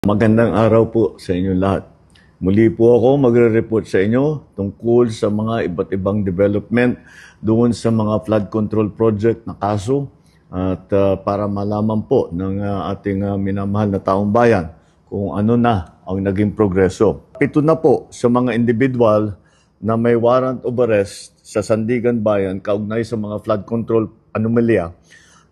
Magandang araw po sa inyo lahat. Muli po ako magre-report sa inyo tungkol sa mga iba't ibang development doon sa mga flood control project na kaso at para malaman po ng ating minamahal na taong bayan kung ano na ang naging progreso. 7 na po sa mga individual na may warrant of arrest sa Sandigan Bayan kaugnay sa mga flood control anomalya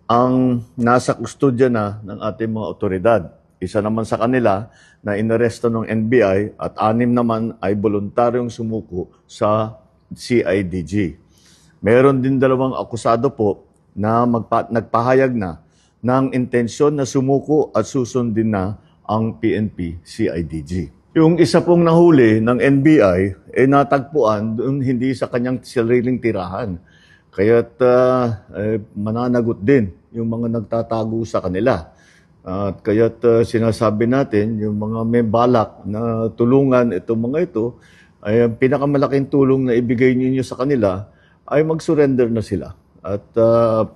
ang nasa kustodya na ng ating mga otoridad. Isa naman sa kanila na inaresto ng NBI at 6 naman ay voluntaryong sumuko sa CIDG. Meron din 2 akusado po na nagpahayag na ng intensyon na sumuko at susundin na ang PNP CIDG. Yung isa pong nahuli ng NBI ay natagpuan doon hindi sa kanyang sariling tirahan. Kaya't mananagot din yung mga nagtatago sa kanila. At kaya't sinasabi natin, yung mga may balak na tulungan itong mga ito, ay ang pinakamalaking tulong na ibigay ninyo sa kanila ay mag-surrender na sila. At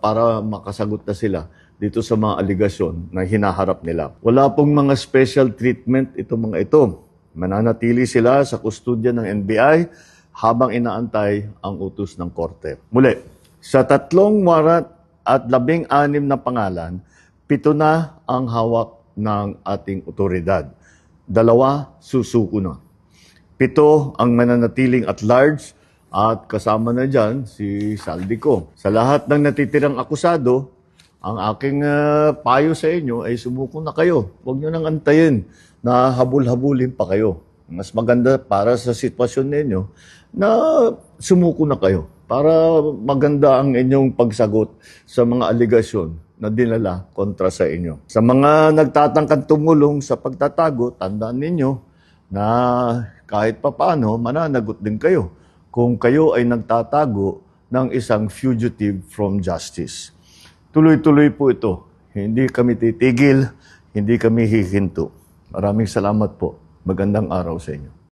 para makasagot na sila dito sa mga aligasyon na hinaharap nila. Wala pong mga special treatment itong mga ito. Mananatili sila sa kustodya ng NBI habang inaantay ang utos ng korte. Muli, sa 3 warrant at 16 na pangalan, 7 na ang hawak ng ating otoridad. 2 susuko na. 7 ang mananatiling at large at kasama na dyan si Saldico. Sa lahat ng natitirang akusado, ang aking payo sa inyo ay sumuko na kayo. Huwag nyo nang antayin na habul-habulin pa kayo. Mas maganda para sa sitwasyon ninyo na sumuko na kayo para maganda ang inyong pagsagot sa mga aligasyon na dinala kontra sa inyo. Sa mga nagtatangkang tumulong sa pagtatago, tandaan ninyo na kahit papaano, mananagot din kayo kung kayo ay nagtatago ng isang fugitive from justice. Tuloy-tuloy po ito. Hindi kami titigil, hindi kami hihinto. Maraming salamat po. Magandang araw sa inyo.